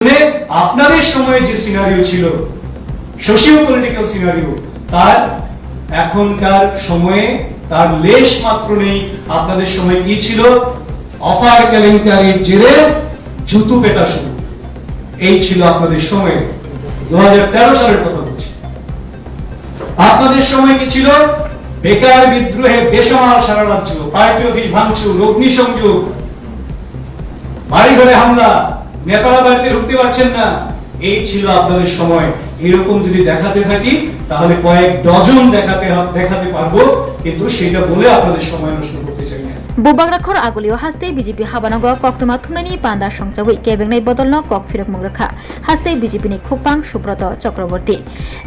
আপনাদের সময়ে যে সিনারিও ছিল, সোশিও পলিটিক্যাল সিনারিও, তার এখনকার সময়ে তার লেশ মাত্র নেই। আপনাদের সময় কি ছিল? অফার কেলেঙ্কারির জেরে জুতো পেটা শুরু, এই ছিল আপনাদের সময়ে। 2013 সালের কথা বলছি। আপনাদের সময় কি ছিল? বেকার বিদ্রোহে বেসামাল সারা রাজ্য, পার্টি অফিস ভাঙচুর, অগ্নিসংযোগ, বাড়ি ঘরে হামলা, নেতারা বাড়িতে ঢুকতে পারছেন না, এই ছিল আপনাদের সময়। এরকম যদি দেখাতে থাকি তাহলে কয়েক ডজন দেখাতে পারবো, কিন্তু সেটা বলে আপনাদের সময় নষ্ট করতে চাই না। बुबाग्राखर आगलियो हास्ते बीजेपी हाबानांग कक्तमा थुमनायनि पान्दा संचागुइ केबेंनाय बदलनो कक फिरक मंग्रखा हास्ते बीजेपी नि खुकपां सुब्रत चक्रवर्ती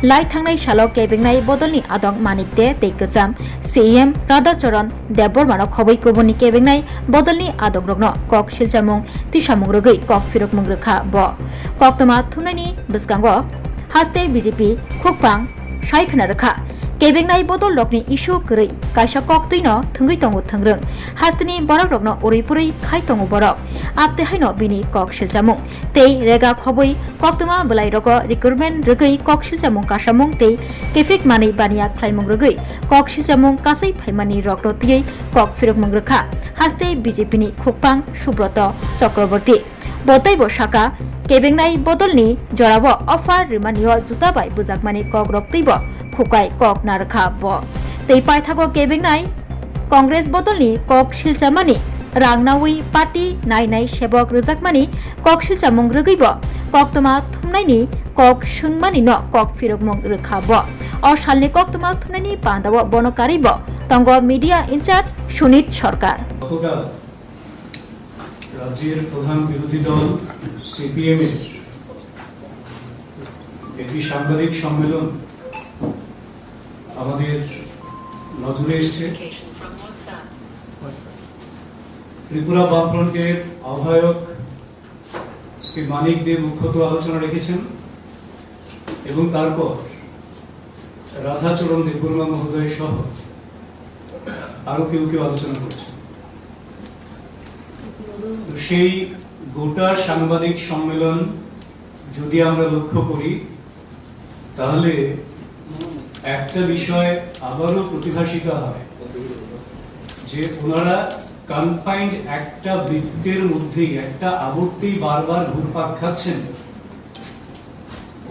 लाई थांनाय सालाव केबेंनाय बदलनि आदं मानिक दे तेगजाम सीएम राधाचरण देबबर्मानो खबै कुबुनि केबेंनाय बदलनि आदं रगनो कक सिलजामुं तिसामुंग्रगै कक फिरक मंग्रखा ब कक्तमा थुमनायनि बिस्कांगो हास्ते बीजेपी खुकपां सायखना रखा केबेंनाय बदल रकनि इस्यु गरै कायसा कक्तैनो थंगै तंगो थंग्रों हास्तिनि बरक रकनो ओरैपुरै खाय तंगो बरक आपते हायनो बिनि कक सिलजामुं तै रेगा खबै कक्तमा बलाय रग रिक्रुटमेन्ट रगै कक सिलजामुं कासामुं तै केफिक मानै बानिया ख्लायमुं रगै कक सिलजामुं कासै फाइमानि रकनो तियै कक फिरक मंग्रखा हास्ते बीजेपीनि खुकपां सुब्रत चक्रवर्ती बतै बसाका केबेंनाय बदलनि जराब अफार रिमानियो जुताबाय बुजाकमानि कक रक्तैबो खुकाय कक नारखा ब तै पायथागो केबेंनाय कांग्रेस बदलनि कक सिलजामानि रांनावै पार्टी नायनाय सेबक रोजाकमानि कक सिलजामुं रगैबो कक्तमा थुमनायनि कक सोंमानि न कक फिरकमुं रोखा ब अ सालनि कक्तमा थुमनायनि पान्दाव बनकारिब तंग मिडिया इनचार्ज सुनीत सरकार রাজ্যের প্রধান বিরোধী দল সিপিএম এর একটি সাংবাদিক সম্মেলন আমাদের নজরে এসেছে। ত্রিপুরা বামফ্রন্টের আহ্বায়ক শ্রী মানিক দে মুখ্যত আলোচনা রেখেছেন এবং তারপর রাধাচরণ দেববর্মা মহোদয় সহ আরো কেউ কেউ আলোচনা করেছেন। সেই গোটা সাংবাদিক সম্মেলন যদি আমরা লক্ষ্য করি তাহলে একটা বিষয় আবারও প্রতিভাসিত হয় যে ওনারা কনফাইন্ড একটা বৃত্তের মধ্যেই, একটা আবর্তেই বারবার ঘুরপাক খাচ্ছেন।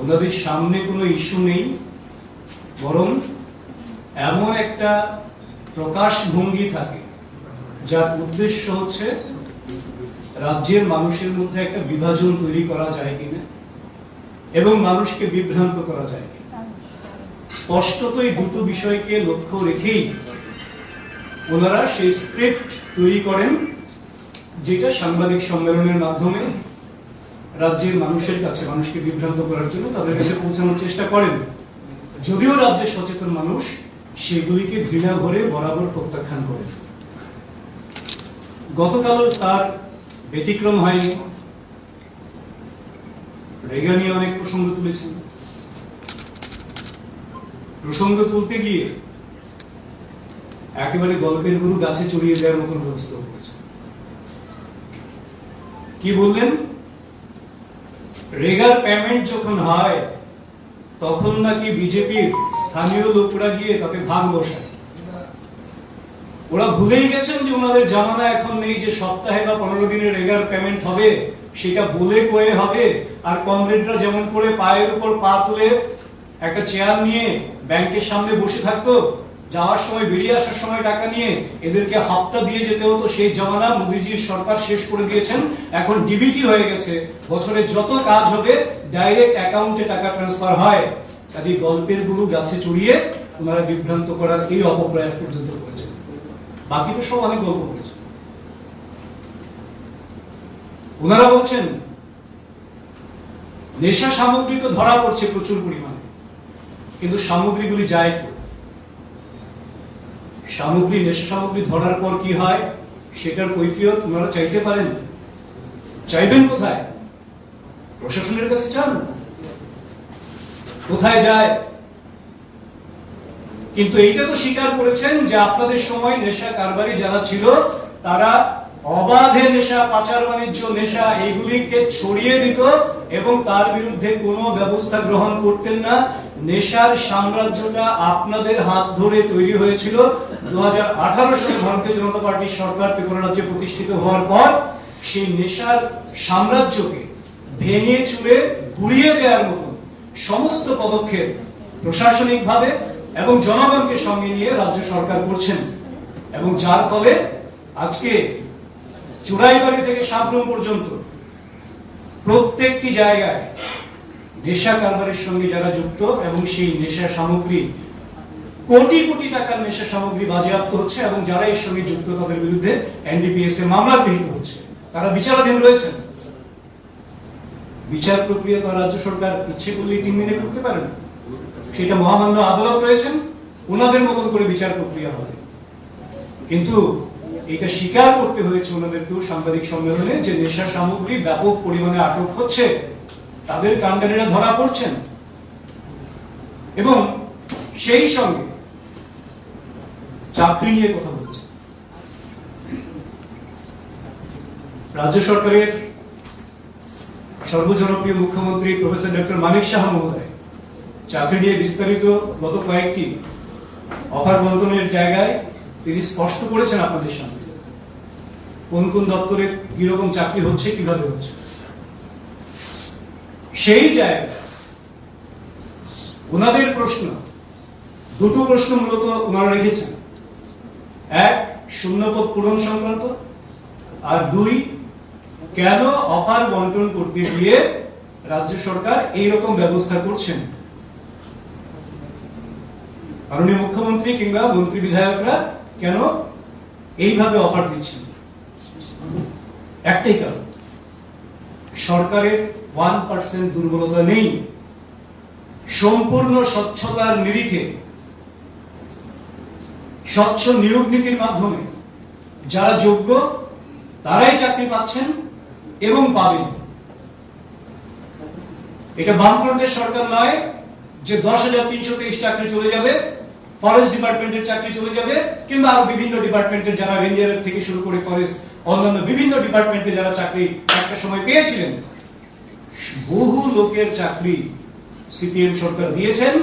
ওনাদের সামনে কোনো ইস্যু নেই, বরং এমন একটা প্রকাশ ভঙ্গি থাকে যার উদ্দেশ্য হচ্ছে রাজ্যের মানুষের মধ্যে একটা বিভাজন তৈরি করা যায় কিনা এবং মানুষকে বিভ্রান্ত করা যায় কিনা। স্পষ্টত এই দুটো বিষয়কে লক্ষ্য রেখেই ওনারা সেই স্ক্রিপ্ট তৈরি করেন, যেটা সাংবাদিক সম্মেলনের মাধ্যমে রাজ্যের মানুষের কাছে, মানুষকে বিভ্রান্ত করার জন্য তাদের কাছে পৌঁছানোর চেষ্টা করেন। যদিও রাজ্যের সচেতন মানুষ সেগুলিকে ঘৃণা ভরে বরাবর প্রত্যাখ্যান করেন। গতকাল তার ব্যতিক্রম হয়নি। রেগা নিয়ে অনেক প্রসঙ্গ তুলেছেন। প্রসঙ্গ তুলতে গিয়ে একেবারে গল্পের গরু গাছে চড়িয়ে দেওয়ার মতন ব্যবস্থা করেছে। কি বললেন? রেগার পেমেন্ট যখন হয় তখন নাকি বিজেপির স্থানীয় লোকরা গিয়ে তাতে ভাগ বসায়। ওরা ভুলেই গেছেন যে ওনাদের জামানা এখন নেই যে সপ্তাহে বা 15 দিনের রেগার পেমেন্ট হবে, সেটা বলে কয়ে হবে। আর কমরেডরা যেমন করে পায়ের উপর পা তুলে একটা চেয়ার নিয়ে ব্যাংকের সামনে বসে থাকতো, যাওয়ার সময় বেরিয়ে আসার সময় টাকা নিয়ে এদেরকে হাপ্তা দিয়ে যেতে হতো, সেই জামানা মোদীজির সরকার শেষ করে দিয়েছেন। এখন ডিবিটি হয়ে গেছে, বছরে যত কাজ হবে ডাইরেক্ট অ্যাকাউন্টে টাকা ট্রান্সফার হয়। কাজে গল্পের গরু গাছে চড়িয়ে ওনারা বিভ্রান্ত করার এই অপপ্রয়াস পর্যন্ত করেছেন। বাকি তো সব অনেক গল্প করেছে। ওনারা বলছেন নেশা সামগ্রী তো ধরা পড়ছে প্রচুর পরিমাণে, কিন্তু সামগ্রীগুলি যায় তো। নেশা সামগ্রী ধরার পর কি হয় সেটার কৈফিয়ত ওনারা চাইতে পারেন। চাইবেন কোথায়? প্রশাসনের কাছে চান। কোথায় যায়? কিন্তু এইটা তো স্বীকার করেছেন যে আপনাদের সময় নেশা কারবারি যারা ছিল তারা অবাধে নেশা, পাচার বাণিজ্য, নেশা এইগুলিকে ছড়িয়ে দিত এবং তার বিরুদ্ধে কোনো ব্যবস্থা গ্রহণ করতেন না। নেশার সাম্রাজ্যটা আপনাদের হাত ধরে তৈরি হয়েছিল 2018 সালে ভারতীয় জনতা পার্টির সরকার ত্রিপুরা রাজ্যে প্রতিষ্ঠিত হওয়ার পর। সেই নেশার সাম্রাজ্যকে ভেঙে চুরে গুড়িয়ে দেওয়ার মতো সমস্ত পদক্ষেপ প্রশাসনিকভাবে এবং জনগণকে সঙ্গে নিয়ে রাজ্য সরকার করছেন, এবং যার ফলে আজকে চুড়াইবাড়ি থেকে সাবরুম পর্যন্ত প্রত্যেকটি জায়গায় নেশা কারবারের সঙ্গে যারা যুক্ত এবং সেই নেশা সামগ্রী, কোটি কোটি টাকার নেশা সামগ্রী বাজেয়াপ্ত হচ্ছে এবং যারা এর সঙ্গে যুক্ত তাদের বিরুদ্ধে এনডিপিএস এ মামলা গৃহীত হচ্ছে, তারা বিচারাধীন রয়েছেন। বিচার প্রক্রিয়া তো রাজ্য সরকার ইচ্ছে করলে 3 দিনে করতে পারেন, সেটা মহামান্য আদালত রয়েছেন, ওনাদের মতন করে বিচার প্রক্রিয়া হবে। কিন্তু এটা স্বীকার করতে হয়েছে ওনাদেরকেও সাংবাদিক সম্মেলনে যে নেশা সামগ্রী ব্যাপক পরিমাণে আটক হচ্ছে, তাদের কাণ্ডারীরা ধরা পড়ছেন, এবং সেই সঙ্গে চাকরি নিয়ে কথা বলছে। রাজ্য সরকারের সর্বজনপ্রিয় মুখ্যমন্ত্রী প্রফেসর ডক্টর মানিক সাহা মহোদয় চাকরি নিয়ে বিস্তারিত গত কয়েকটি অফার বন্টনের জায়গায় তিনি স্পষ্ট করেছেন আপনাদের সামনে কোন কোন দপ্তরে কিরকম চাকরি হচ্ছে, কিভাবে হচ্ছে। সেই জায়গায় ওনাদের প্রশ্ন, দুটো প্রশ্ন মূলত ওনারা রেখেছেন। এক, শূন্যপদ পূরণ সংক্রান্ত, আর 2, কেন অফার বন্টন করতে গিয়ে রাজ্য সরকার এইরকম ব্যবস্থা করছেন। মাননীয় মুখ্যমন্ত্রী কিংবা মন্ত্রী বিধায়করা কেন এইভাবে অফার দিচ্ছেন? একটাই কারণ, সরকারের 1% দুর্বলতা নেই। সম্পূর্ণ স্বচ্ছতার নিরিখে স্বচ্ছ নিয়োগ নীতির মাধ্যমে যারা যোগ্য তারাই চাকরি পাচ্ছেন এবং পাবেন। এটা বামফ্রন্টের সরকার নয় যে 10,323 চাকরি চলে যাবে, ফরেস্ট ডিপার্টমেন্টের চাকরি চলে যাবে, কিংবা আরো বিভিন্ন ডিপার্টমেন্টের যারা রেঞ্জার থেকে শুরু করে ফরেস্ট অন্যান্য বিভিন্ন ডিপার্টমেন্টে যারা চাকরি একটা সময় পেয়েছিলেন, বহু লোকের চাকরি সিপিএম সরকার দিয়েছেন,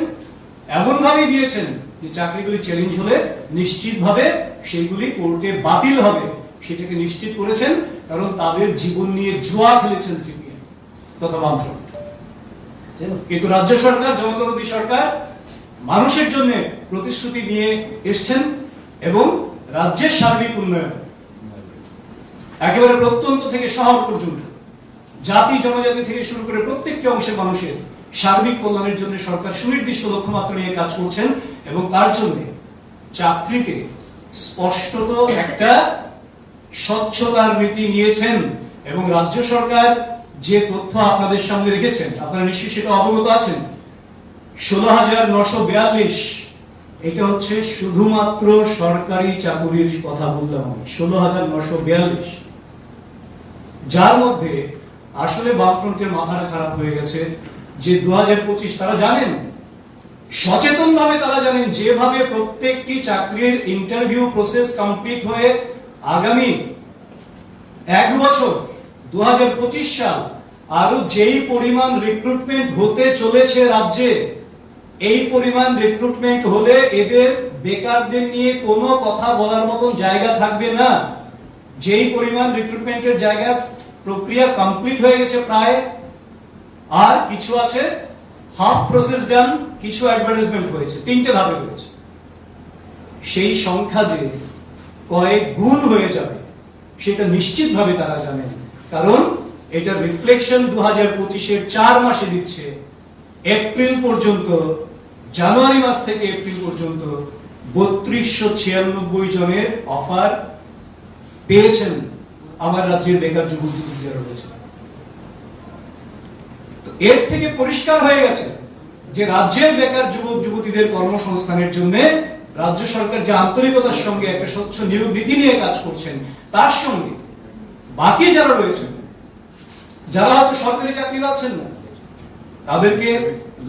এমন ভাবে দিয়েছেন যে চাকরিগুলি চ্যালেঞ্জ হলে নিশ্চিতভাবে সেইগুলি কোর্টে বাতিল হবে, সেটাকে নিশ্চিত করেছেন। কারণ তাদের জীবন নিয়ে জুয়া খেলেছেন সিপিএম তথা বামফ্রন্ট। কিন্তু রাজ্য সরকার, জনদরদী সরকার, মানুষের জন্য প্রতিশ্রুতি নিয়ে এসছেন এবং রাজ্যের সার্বিক উন্নয়ন একেবারে প্রত্যন্ত থেকে শহর পর্যন্ত, জাতি জনজাতি থেকে শুরু করে প্রত্যেকটি অংশের মানুষের সার্বিক কল্যাণের জন্য সরকার সুনির্দিষ্ট লক্ষ্যমাত্রা নিয়ে কাজ করছেন, এবং তার জন্য চাকরিতে স্পষ্টত একটা স্বচ্ছতার নীতি নিয়েছেন। এবং রাজ্য সরকার যে তথ্য আপনাদের সামনে রেখেছেন, আপনারা নিশ্চয়ই সেটা অবগত আছেন। 16,942 এটা হচ্ছে শুধুমাত্র সরকারি চাকুরির কথা বললাম আমি, 16,942, যার মধ্যে আসলে বামফ্রন্টের মাথাটা খারাপ হয়ে গেছে যে 2025 তারা জানেন, সচেতন ভাবে তারা জানেন যেভাবে প্রত্যেকটি চাকরির ইন্টারভিউ প্রসেস কমপ্লিট হয়ে আগামী 1 বছর 2025 সাল আরো যেই পরিমাণ রিক্রুটমেন্ট হতে চলেছে রাজ্যে, এই পরিমাণ রিক্রুটমেন্ট হলে এদের বেকারদের নিয়ে কোনো কথা বলার মতন জায়গা থাকবে না। যেই পরিমাণ রিক্রুটমেন্টের জায়গা প্রক্রিয়া কমপ্লিট হয়ে গেছে প্রায়, আর কিছু আছে হাফ প্রসেস ডান, কিছু অ্যাডভার্টাইজমেন্ট হয়েছে, 3টে ধাপে হয়েছে। সেই সংখ্যা যে কয়েক গুণ হয়ে যাবে সেটা নিশ্চিতভাবে তারা জানেন, কারণ এটা রিফ্লেকশন 2025-এর 4 মাসে দিচ্ছে। এপ্রিল পর্যন্ত, জানুয়ারি মাস থেকে এপ্রিল পর্যন্ত 3296 জনের অফার পেয়েছেন আমার রাজ্যের বেকার যুবক যুবতী যারা রয়েছে। এর থেকে পরিষ্কার হয়ে গেছে যে রাজ্যের বেকার যুবক যুবতীদের কর্মসংস্থানের জন্য রাজ্য সরকার যে আন্তরিকতার সঙ্গে একটা স্বচ্ছ নিয়োগ নীতি নিয়ে কাজ করছেন, তার সঙ্গে বাকি যারা রয়েছেন, যারা হয়তো সরকারি চাকরি পাচ্ছেন না, তাদেরকে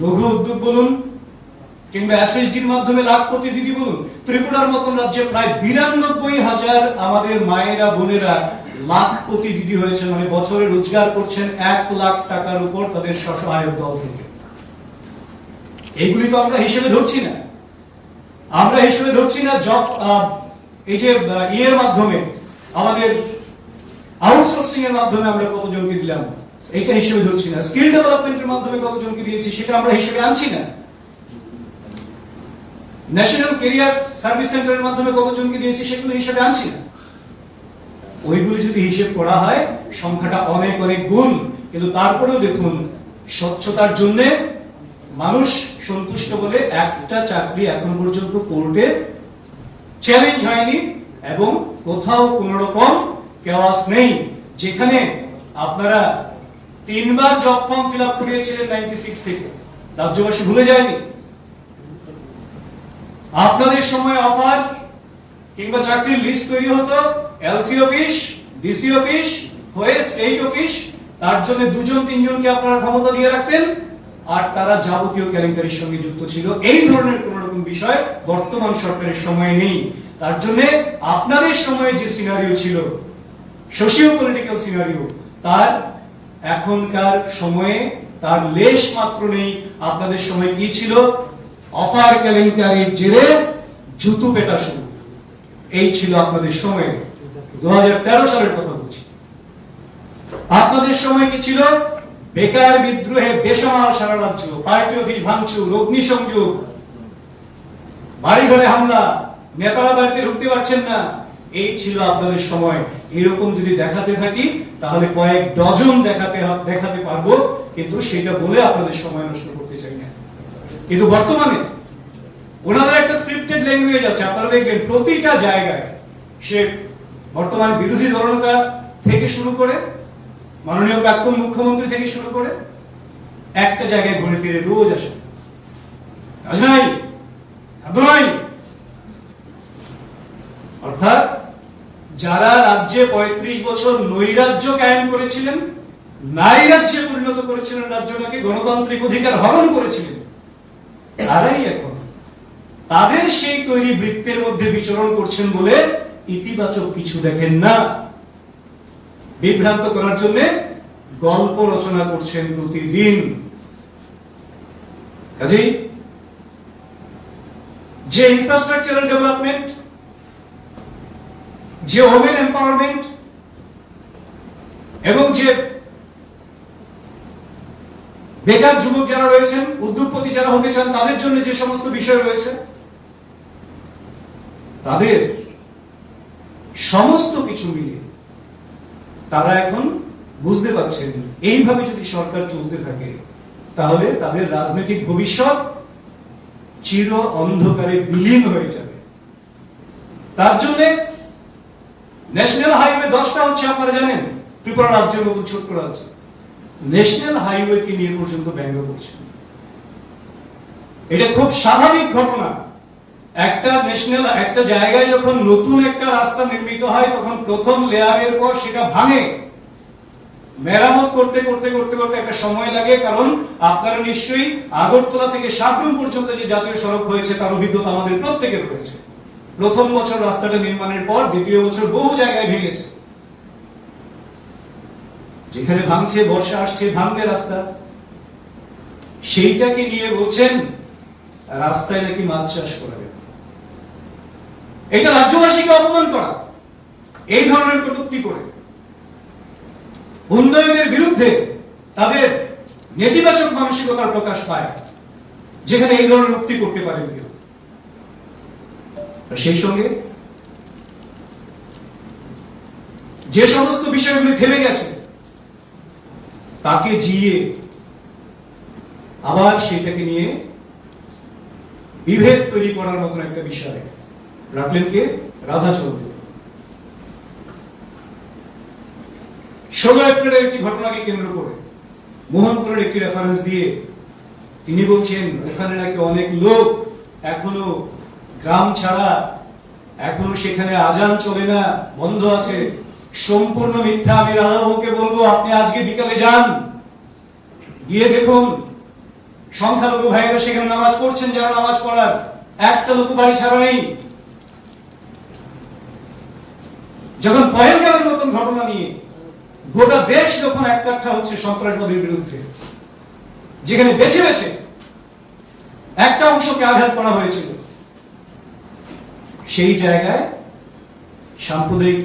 লঘু উদ্যোগ বলুন কিংবা এসএসজির মাধ্যমে লাখপতি দিদি বলুন, ত্রিপুরার মতন রাজ্যে প্রায় 92,000 আমাদের মায়েরা বোনেরা লাখপতি দিদি হয়েছেন, মানে বছরে রোজগার করছেন 1 লাখ টাকার উপর তাদের স্বসহায়ক দল থেকে। এইগুলি তো আমরা হিসেবে ধরছি না। আমরা হিসেবে ধরছি না জব, এই যে ইয়ের মাধ্যমে, আমাদের আউটসোর্সিং এর মাধ্যমে আমরা কতজনকে দিলাম, এইটা হিসেবে ধরছি না। স্কিল ডেভেলপমেন্টের মাধ্যমে কতজনকে দিয়েছি সেটা আমরা হিসেবে আনছি না। ন্যাশনাল ক্যারিয়ার সার্ভিস সেন্টারের মাধ্যমে কতজনকে দিয়েছি সেগুলো হিসেবে আনছি না। ওইগুলি যদি হিসেব করা হয় সংখ্যাটা অনেক অনেক গুণ। কিন্তু তারপরেও দেখুন, স্বচ্ছতার জন্য মানুষ সন্তুষ্ট বলে একটা চাকরি এখন পর্যন্ত কোর্টে চ্যালেঞ্জ হয়নি এবং কোথাও কোন রকম কেওয়াস নেই। যেখানে আপনারা 3 বার জব ফর্ম ফিল আপ করিয়েছিলেন 96 থেকে, রাজ্যবাসী ভুলে যায়নি। আপনাদের সময় অফার কিংবা চাকরির লিস্ট তৈরি হতো এলসি অফিস, ডিসি অফিস হয়ে স্টেট অফিস, তার জন্য 2-3 জনকে আপনারা ক্ষমতা দিয়ে রাখতেন, আর তারা যাবতীয় কেলেঙ্কারির সঙ্গে যুক্ত ছিল। এই ধরনের কোন রকম বিষয় বর্তমান সরকারের সময় নেই। তার জন্য আপনাদের সময়ে যে সিনারিও ছিল, সোশিও পলিটিক্যাল সিনারিও, তার এখনকার সময়ে তার লেশ মাত্র নেই। আপনাদের সময় কি ছিল? অফার কেলেঙ্কারির জেরে জুতো পেটা শুরু, এই ছিল আপনাদের সময়ে। 2013 সালের কথা বলছি। আপনাদের সময় কি ছিল? বেকার বিদ্রোহে বেসামাল সারা রাজ্য, পার্টি অফিস ভাঙচুর, অগ্নিসংযোগ, বাড়ি ঘরে হামলা, নেতারা বাড়িতে ঢুকতে পারছেন না, এই ছিল আপনাদের সময়। এরকম যদি দেখাতে থাকি তাহলে কয়েক ডজন দেখাতে পারবো, কিন্তু সেটা বলে আপনাদের সময় নষ্ট করতে চাই না। কিন্তু বর্তমানে ওনাদের একটা স্ক্রিপ্টেড ল্যাঙ্গুয়েজ আছে। আপনারা দেখবেন প্রতিটা জায়গায়, সে বর্তমান বিরোধী দলনেতা থেকে শুরু করে মাননীয় প্রাক্তন মুখ্যমন্ত্রী থেকে শুরু করে একটা জায়গায় ঘুরে ফিরে রোজ আসে, কাজ নাই, খাদ্য নাই। অর্থাৎ যারা রাজ্যে 35 বছর নৈরাজ্য কায়েম করেছিলেন, নাইরাজ্যে পরিণত করেছিলেন রাজ্যটাকে, গণতান্ত্রিক অধিকার হরণ করেছিলেন, তারাই এখন তাদের সেই তৈরি বৃত্তের মধ্যে বিচরণ করছেন বলে ইতিবাচক কিছু দেখেন না। বিভ্রান্ত করার জন্য গল্প রচনা করছেন প্রতিদিন। কাজেই যে ইনফ্রাস্ট্রাকচারাল ডেভেলপমেন্ট, যে ওমেন এম্পাওয়ারমেন্ট এবং যে বেকার যুবক যারা রয়েছেন, উদ্যোগপতি যারা হতে চান, তাদের জন্য যে সমস্ত বিষয় রয়েছে, তাদের সমস্ত কিছু মিলে তারা এখন বুঝতে পারছেন এইভাবে যদি সরকার চলতে থাকে তাহলে তাদের রাজনৈতিক ভবিষ্যৎ চির অন্ধকারে বিলীন হয়ে যাবে। তার জন্য ন্যাশনাল হাইওয়ে 10টা হচ্ছে, আপনারা জানেন, ত্রিপুরা রাজ্যের মতো ছোট্ট রাজ্য, ন্যাশনাল হাইওয়েকে নিয়ে পর্যন্ত ব্যঙ্গ করছে। এটা খুব স্বাভাবিক ঘটনা। একটা জায়গায় যখন নতুন একটা রাস্তা নির্মিত হয় তখন প্রথম লেয়ারের পর সেটা ভাঙে, মেরামত করতে করতে করতে করতে একটা সময় লাগে। কারণ আপনারা নিশ্চয়ই আগরতলা থেকে সাবরুম পর্যন্ত যে জাতীয় সড়ক হয়েছে তার অভিজ্ঞতা আমাদের প্রত্যেকের রয়েছে। প্রথম বছর রাস্তাটা নির্মাণের পর দ্বিতীয় বছর বহু জায়গায় ভেঙেছে। যেখানে ভাঙছে, বর্ষা আসছে, ভাঙবে রাস্তা, সেইটাকে নিয়ে বলছেন রাস্তায় নাকি মাছ চাষ করা যাবে। এটা রাজ্যবাসীকে অপমান করা, এই ধরনের কটূক্তি করে উন্নয়নের বিরুদ্ধে তাদের নেতিবাচক মানসিকতার প্রকাশ পায়, যেখানে এই ধরনের উক্তি করতে পারেন কেউ। সেই সঙ্গে যে সমস্ত বিষয়গুলি থেমে গেছে তাকে জিয়ে আবার সেটাকে নিয়ে বিভেদ তৈরি করার মতন একটা বিষয় রাখলেন কে? রাধা চৌধুরী। 16 এপ্রিলের একটি ঘটনাকে কেন্দ্র করে মোহনপুরের একটি রেফারেন্স দিয়ে তিনি বলছেন ওখানে নাকি অনেক লোক এখনো গ্রাম ছাড়া, এখনো সেখানে আজান চলে না, বন্ধ আছে। সম্পূর্ণ মিথ্যা। আমি রাধাবাবুকে বলবো আপনি আজকে বিকালে যান, গিয়ে দেখুন সংখ্যালঘু ভাইয়েরা সেখানে নামাজ পড়ছেন, যারা নামাজ পড়ার, একটা লোক বাড়ি ছাড়া নেই। যখন পহেলগামের মতন ঘটনা নিয়ে গোটা দেশ যখন এককাঠা হচ্ছে সন্ত্রাসবাদের বিরুদ্ধে, যেখানে বেছে বেছে একটা অংশকে আঘাত করা হয়েছিল, সেই জায়গায় সাম্প্রদায়িক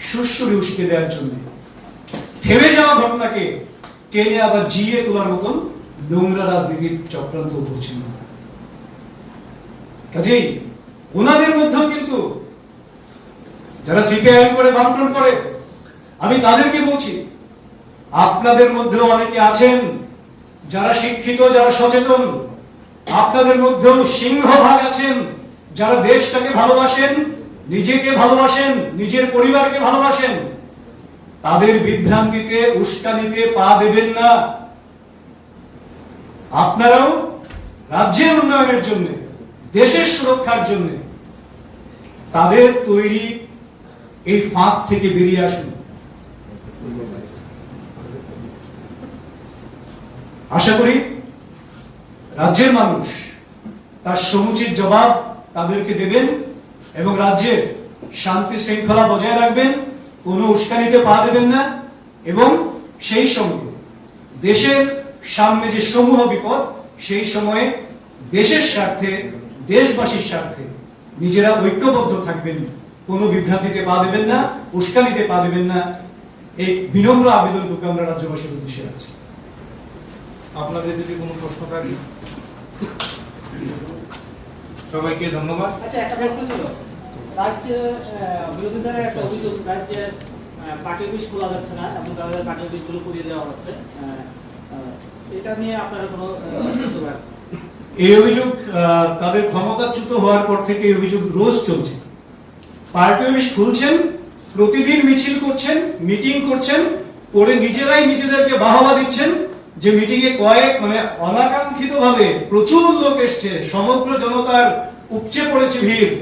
সুরসুরি উস্কে দেওয়ার জন্য থেমে যাওয়া ঘটনাকে টেনে আবার জিয়ে তোলার মতন নোংরা রাজনীতির চক্রান্ত করছেন। কাজেই ওনাদের মধ্যেও কিন্তু যারা সিপিআইএম করে, বামফ্রন্ট করে, আমি তাদেরকে বলছি, আপনাদের মধ্যেও অনেকে আছেন যারা শিক্ষিত, যারা সচেতন, আপনাদের মধ্যেও সিংহভাগ আছেন যারা দেশটাকে ভালোবাসেন, নিজেকে ভালোবাসেন, নিজের পরিবারকে ভালোবাসেন। তাদের বিভ্রান্তিতে, উস্কানিতে পা দেবেন না। আপনারাও রাজ্যের উন্নয়নের জন্য, দেশের সুরক্ষার জন্য তাদের তৈরি এই ফাঁক থেকে বেরিয়ে আসুন। আশা করি রাজ্যের মানুষ তার সমুচিত জবাব তাদেরকে দেবেন এবং রাজ্যের শান্তি শৃঙ্খলা বজায় রাখবেন, কোনো উস্কানিতে পা দেবেন না এবং সেই সঙ্গে দেশের সামনে যে সমূহ বিপদ, সেই সময়ে দেশের স্বার্থে, দেশবাসীর স্বার্থে নিজেরা ঐক্যবদ্ধ থাকবেন, কোনো বিভ্রান্তিতে পা দেবেন না, উস্কানিতে পা দেবেন না। এই বিনম্র আবেদনটুকু আমরা রাজ্যবাসীর উদ্দেশ্যে রাখছি। আপনাদের যদি কোনো প্রশ্ন থাকে, সবাইকে ধন্যবাদ। আচ্ছা, একটা প্রশ্ন ছিল। রাজ্যে বিরোধী দলের একটা অভিযোগ, রাজ্যে পার্টি অফিস খোলা যাচ্ছে না এবং তাদের পার্টি অফিসগুলো পুড়িয়ে দেওয়া হচ্ছে। এটা নিয়ে আপনারা কোনো বক্তব্য? এই অভিযোগ তাদের ক্ষমতাচ্যুত হওয়ার পর থেকে এই অভিযোগ রোজ চলছে। পার্টি অফিস খুলছেন, প্রতিদিন মিছিল করছেন, মিটিং করছেন, করে নিজেরাই নিজেদেরকে বাহবা দিচ্ছেন যে মিটিং এ অনাকাঙ্ক্ষিত ভাবে প্রচুর লোক এসছে, সমগ্র জনতার উপচে পড়েছে ভিড়,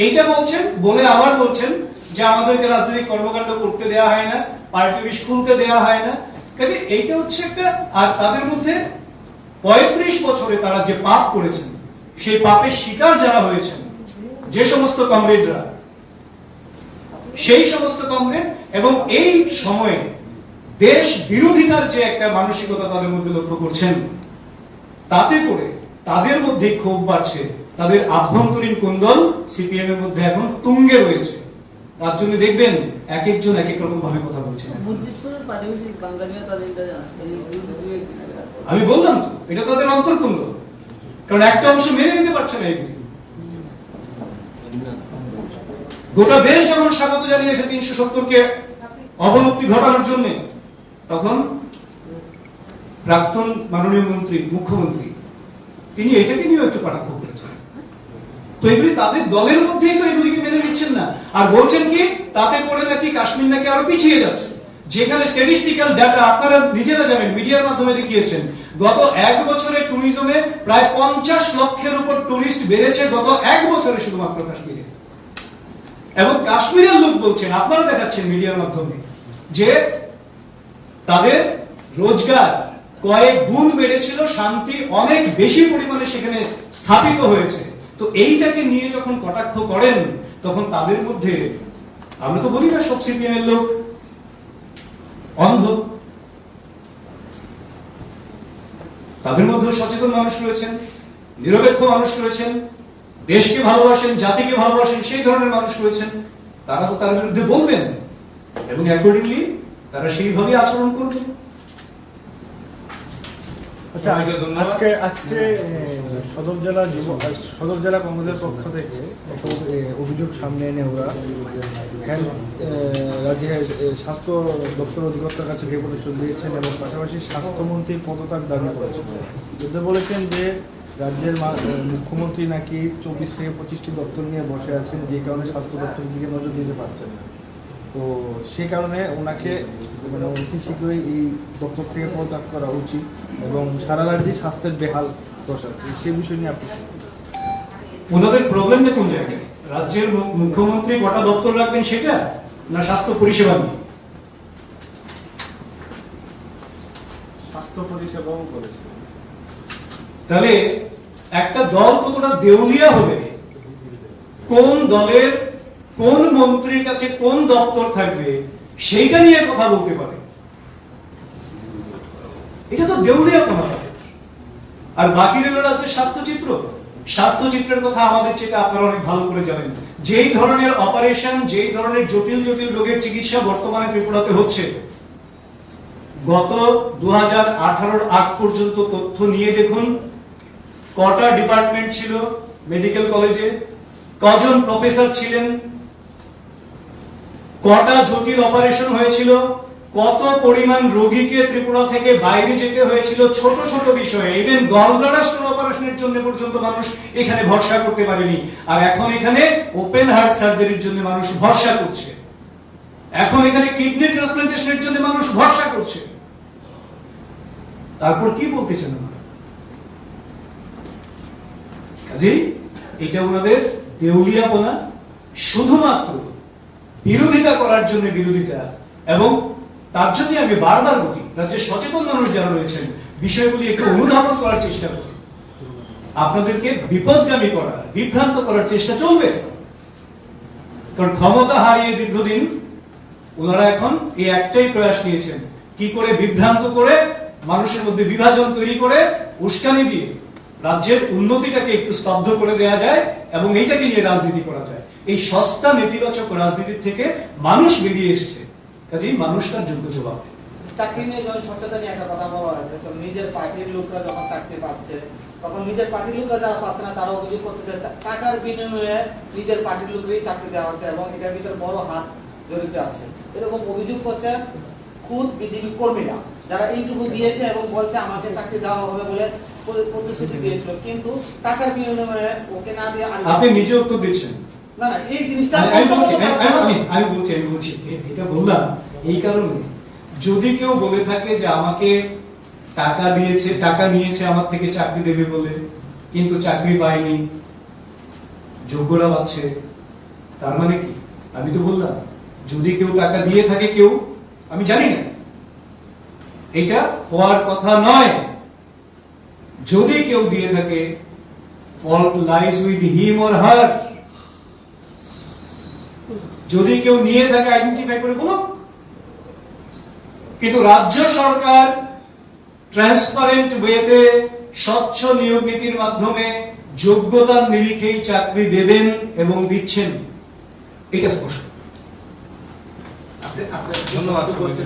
এইটা বলছেন, বলে আবার বলছেন যে আমাদেরকে রাজনৈতিক কর্মকাণ্ড করতে দেওয়া হয় না, পার্টি অফিস খুলতে দেওয়া হয় না। কাজে এইটা হচ্ছে একটা, আর তাদের মধ্যে 35 বছরে তারা যে পাপ করেছেন, সেই পাপের শিকার যারা হয়েছেন, যে সমস্ত কমরেডরা, সেই সমস্ত কমরেড, এবং এই সময়ে দেশ বিরোধিতার যে একটা মানসিকতা তাদের মধ্যে লক্ষ্য করছেন, তাতে করে তাদের মধ্যে ক্ষোভ বাড়ছে। তাদের আভ্যন্তরীণ কোন্দল সিপিএম এর মধ্যে এখন তুঙ্গে রয়েছে। তার জন্য দেখবেন এক একজন এক এক রকম ভাবে কথা বলছেন। আমি বললাম তো, এটা তাদের অন্তর্কুণ্ড, কারণ একটা অংশ মেনে নিতে পারছে না এগুলি। গোটা দেশ যখন স্বাগত জানিয়েছে 370-কে অবলুপ্তি ঘটানোর জন্য, তখন প্রাক্তন মাননীয় মন্ত্রী, মুখ্যমন্ত্রী, তিনি এটাকে নিয়ে একটু কটাক্ষ করেছেন। তো এগুলি তাদের দলের মধ্যেই তো এগুলিকে মেনে নিচ্ছেন না, আর বলছেন কি তাতে করে নাকি কাশ্মীর নাকি আরো পিছিয়ে যাচ্ছে। যেখানে স্ট্যাটিস্টিক্যাল ডাটা আপনারা নিজেরা জানেন, মিডিয়ার মাধ্যমে দেখিয়েছেন, গত 1 বছরে ট্যুরিজমে প্রায় 50 লক্ষের উপর টুরিস্ট বেড়েছে গত 1 বছরে শুধুমাত্র কাশ্মীরে। এবং কাশ্মীরের লোক বলছেন, আপনারা দেখাচ্ছেন মিডিয়ার মাধ্যমে, যে তাদের রোজগার কয়েক গুণ বেড়েছিল, শান্তি অনেক বেশি পরিমাণে সেখানে স্থাপিত হয়েছে। তো এইটাকে নিয়ে যখন কটাক্ষ করেন, তখন তাদের মধ্যে, আমরা তো বলি না সব সিপিএম এর লোক অন্ধ, তাদের মধ্যে সচেতন মানুষ রয়েছেন, নিরপেক্ষ মানুষ রয়েছেন, দেশকে ভালোবাসেন, জাতিকে ভালোবাসেন, সেই ধরনের মানুষ রয়েছেন। তারা তো তার বিরুদ্ধে বলবেন এবং অ্যাকর্ডিংলি তারা সেইভাবে আচরণ করবেন। আচ্ছা, আজকে সদর জেলা কংগ্রেসের পক্ষ থেকে একটা অভিযোগ সামনে এনে ওরা রাজ্যের স্বাস্থ্য দপ্তর অধিকর্তার কাছে রিপোর্টেশন দিয়েছেন এবং পাশাপাশি স্বাস্থ্যমন্ত্রীর পদত্যাগ দাবি করেছেন। যুদ্ধ বলেছেন যে রাজ্যের মুখ্যমন্ত্রী নাকি 24 থেকে 25টি দপ্তর নিয়ে বসে আছেন, যে কারণে স্বাস্থ্য দপ্তরের দিকে নজর দিতে পারছেন না। তো সে কারণে ওনাকে অতি শীঘ্রই এই দপ্তর থেকে পদত্যাগ করা উচিত এবং সারা রাজ্যে স্বাস্থ্যের বেহাল দশা, সে বিষয় নিয়ে আপনি ওনাদের প্রবলেমটা কোন জায়গায়? রাজ্যের মুখ্যমন্ত্রী কটা দপ্তর রাখবেন সেটা, না স্বাস্থ্য পরিষেবা নিয়ে? স্বাস্থ্য পরিষেবাও করেছে। তাহলে একটা দল কতটা দেউলিয়া হবে, কোন দলের কোন মন্ত্রীর কাছে কোন দপ্তর থাকবে সেইটা নিয়ে কথা বলতে পারে, এটা তো দেউলিয়াপনা। আর বাকি রইল রাজ্যের স্বাস্থ্যচিত্র। স্বাস্থ্যচিত্রের কথা আমাদের চেয়ে আপনারা অনেক ভালো করে জানেন। যেই ধরনের অপারেশন, যেই ধরনের জটিল জটিল রোগের চিকিৎসা বর্তমানে ত্রিপুরাতে হচ্ছে, গত 2018 আগ পর্যন্ত তথ্য নিয়ে দেখুন কটা ডিপার্টমেন্ট ছিল মেডিকেল কলেজে, কজন প্রফেসর ছিলেন, কটা জটিল অপারেশন হয়েছিল, কত পরিমাণ রোগীকে ত্রিপুরা থেকে বাইরে যেতে হয়েছিল ছোট ছোট বিষয়ে। ইভেন গলব্লাডার স্টোন অপারেশনের জন্য পর্যন্ত মানুষ এখানে ভরসা করতে পারেনি, আর এখন এখানে ওপেন হার্ট সার্জারির জন্য মানুষ ভরসা করছে, এখন এখানে কিডনি ট্রান্সপ্লান্টেশনের জন্য মানুষ ভরসা করছে। তারপর কি বলতে চান আমরা? কাজেই এটা ওনাদের দেউলিয়াপনা, শুধুমাত্র বিরোধিতা করার জন্য বিরোধিতা। এবং তার জন্য আমি বারবার বলি, রাজ্যের সচেতন মানুষ যারা রয়েছেন বিষয়গুলি একটু অনুধাবন করার চেষ্টা করি। আপনাদেরকে বিপদগামী করার, বিভ্রান্ত করার চেষ্টা চলবে, কারণ ক্ষমতা হারিয়ে দীর্ঘদিন ওনারা এখন এই একটাই প্রয়াস নিয়েছেন, কি করে বিভ্রান্ত করে মানুষের মধ্যে বিভাজন তৈরি করে উস্কানি দিয়ে রাজ্যের উন্নতিটাকে একটু স্তব্ধ করে দেওয়া যায় এবং এইটাকে নিয়ে রাজনীতি করা যায়। এই সস্তা নেতিবাচক রাজনীতির থেকে মানুষ বেরিয়ে এসেছে, কাজেই মানুষ তার যোগ্য জবাব। চাকরি নিয়ে যখন সচেতন একটা কথা বলা হয়েছে, তো নিজের পার্টির লোকরা যখন চাকরি পাচ্ছে, তখন নিজের পার্টির লোকরা যারা পাচ্ছে না তারা অভিযোগ করছে যে টাকার বিনিময়ে নিজের পার্টির লোককেই চাকরি দেওয়া হচ্ছে এবং এটার ভিতরে বড় হাত জড়িত আছে, এরকম অভিযোগ করছে খুদ বিজেপি কর্মীরা, যারা ইন্টারভিউ দিয়েছে এবং বলছে আমাকে চাকরি দেওয়া হবে বলে প্রতিশ্রুতি দিয়েছিল, কিন্তু টাকার বিনিময়ে ওকে না দিয়ে। আপনি নিজে উত্তর দিচ্ছেন না না, এই জিনিসটা আমি বলছি এটা বললাম এই কারণে, যদি কেউ বলে থাকে যে আমাকে টাকা দিয়েছে, টাকা নিয়েছে আমার থেকে চাকরি দেবে বলে, কিন্তু চাকরি পায়নি, যোগ্যরা পাচ্ছে, তার মানে কি? আমি তো বললাম যদি কেউ টাকা দিয়ে থাকে, কেউ, আমি জানি না, এটা হওয়ার কথা নয়। যদি কেউ দিয়ে থাকে, fault lies with him or her। যদি কেউ নিয়ে থাকে আইডেন্টিফাই করে বলো। কিন্তু রাজ্য সরকার ট্রান্সপারেন্ট ওয়েতে স্বচ্ছ নিয়োগ নীতির মাধ্যমে যোগ্যতার নিরিখেই চাকরি দেবেন এবং দিচ্ছেন, এটা স্পষ্ট। ধন্যবাদ।